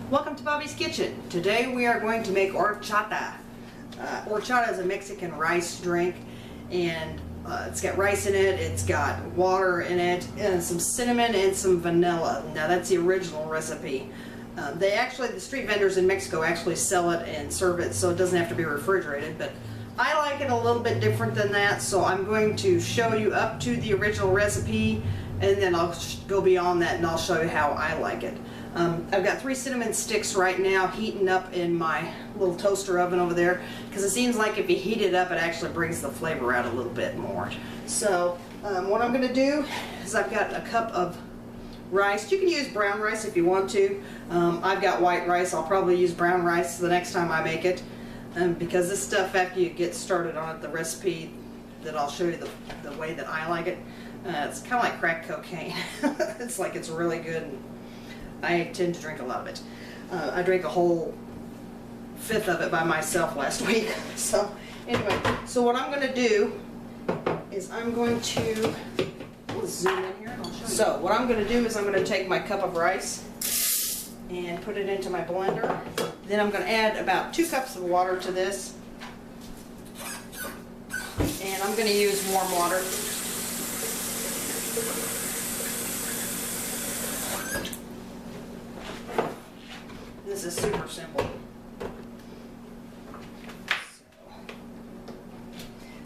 Welcome to Bobbi's Kitchen. Today we are going to make horchata. Horchata is a Mexican rice drink, and it's got rice in it, it's got water in it, and some cinnamon and some vanilla. Now that's the original recipe. The street vendors in Mexico actually sell it and serve it, so it doesn't have to be refrigerated, but I like it a little bit different than that, so I'm going to show you up to the original recipe, and then I'll go beyond that and I'll show you how I like it. I've got 3 cinnamon sticks right now heating up in my little toaster oven over there, because it seems like if you heat it up it actually brings the flavor out a little bit more. So what I'm going to do is I've got a cup of rice. You can use brown rice if you want to. I've got white rice. I'll probably use brown rice the next time I make it, because this stuff, after you get started on it, the recipe that I'll show you the way that I like it, it's kind of like crack cocaine. It's really good, and I tend to drink a lot of it. I drank a whole 5th of it by myself last week. So anyway, so what I'm going to do is I'm going to zoom in here and I'll show you. So what I'm going to do is I'm going to take my cup of rice and put it into my blender. Then I'm going to add about 2 cups of water to this, and I'm going to use warm water. This is super simple.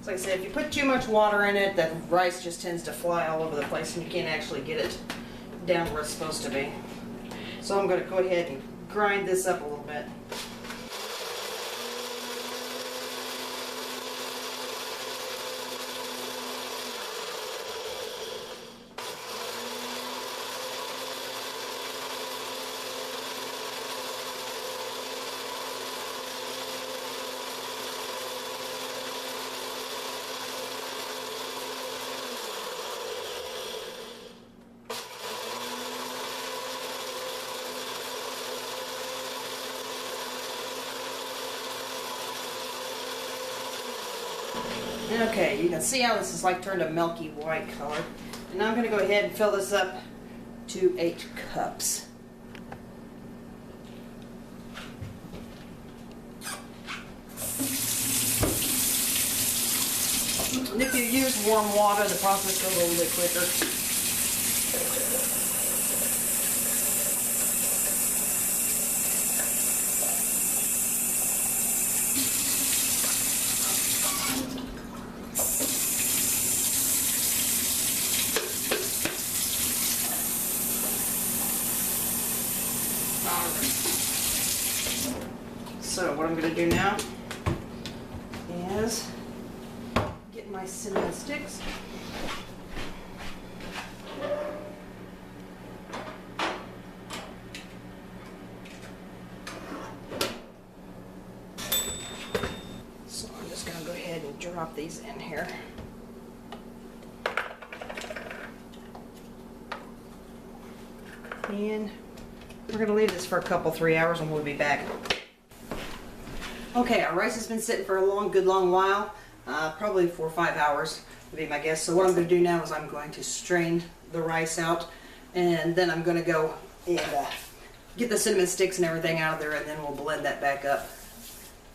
So, like I said, if you put too much water in it, the rice just tends to fly all over the place and you can't actually get it down where it's supposed to be. So I'm going to go ahead and grind this up a little bit. Okay, you can see how this is turned a milky white color. And now I'm going to go ahead and fill this up to 8 cups. And if you use warm water, the process goes a little bit quicker. So what I'm going to do now is get my cinnamon sticks. So I'm just going to go ahead and drop these in here. And we're going to leave this for a couple, 3 hours, and we'll be back. Okay, our rice has been sitting for a good long while, probably 4 or 5 hours would be my guess. So what I'm going to do now is I'm going to strain the rice out, and then I'm going to go and get the cinnamon sticks and everything out of there, and then we'll blend that back up,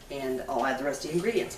and I'll add the rest of the ingredients.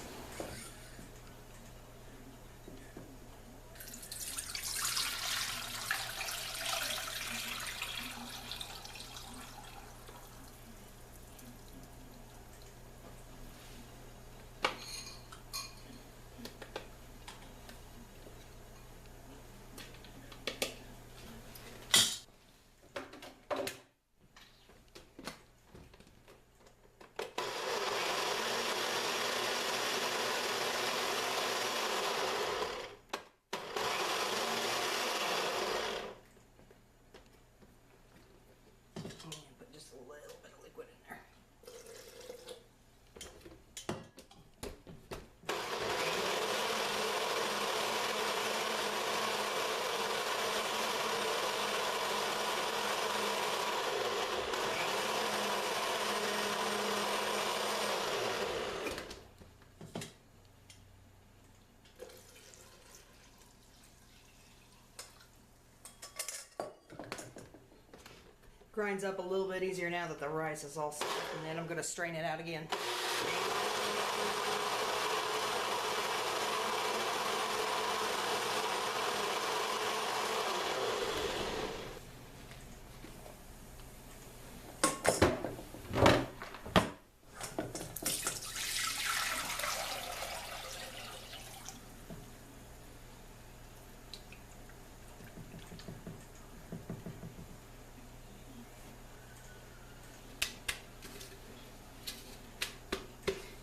Grinds up a little bit easier now that the rice is all soft, and then I'm going to strain it out again.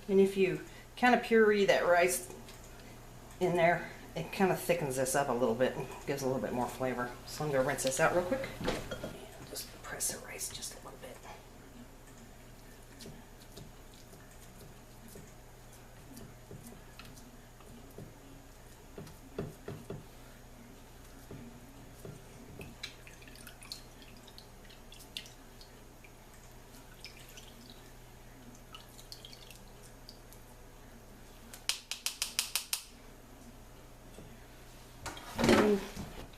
And if you kind of puree that rice in there, it kind of thickens this up a little bit and gives a little bit more flavor. So I'm going to rinse this out real quick. And just press the rice just a little bit.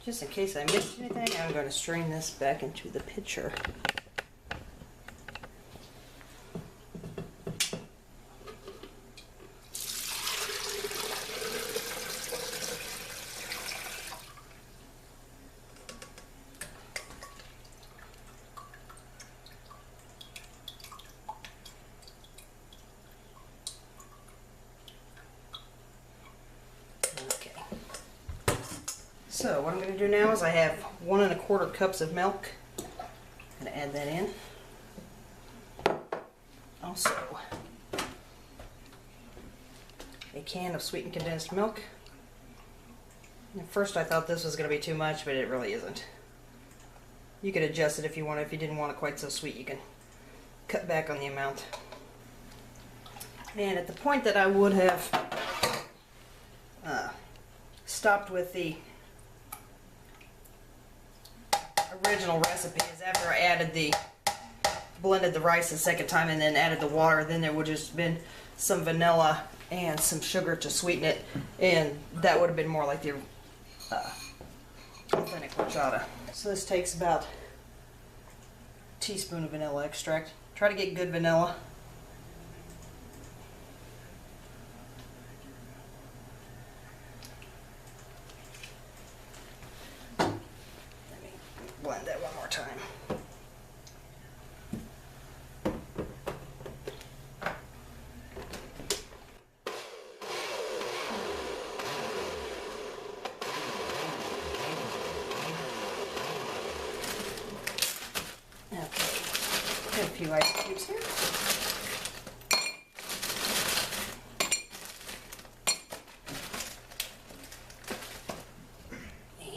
Just in case I missed anything, I'm going to strain this back into the pitcher. So what I'm going to do now is I have 1 1/4 cups of milk. I'm going to add that in. Also, a can of sweetened condensed milk. And at first I thought this was going to be too much, but it really isn't. You could adjust it if you want. If you didn't want it quite so sweet, you can cut back on the amount. And at the point that I would have stopped with the original recipe is after I blended the rice a second time and then added the water, then there would have just been some vanilla and some sugar to sweeten it, and that would have been more like the authentic horchata. So this takes about a teaspoon of vanilla extract. Try to get good vanilla. Blend that one more time. Okay, got a few ice cubes here.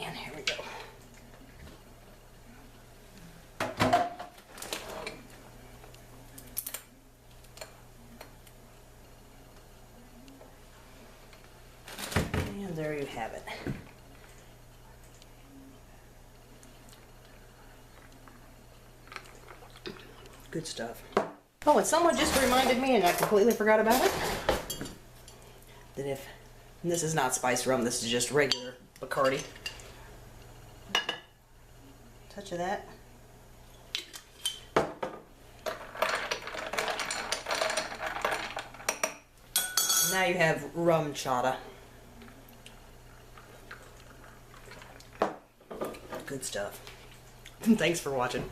And here we go. And there you have it. Good stuff. Oh, and someone just reminded me, and I completely forgot about it, that if, and this is not spiced rum, this is just regular Bacardi. Touch of that. Now you have rumchata. Good stuff. Thanks for watching.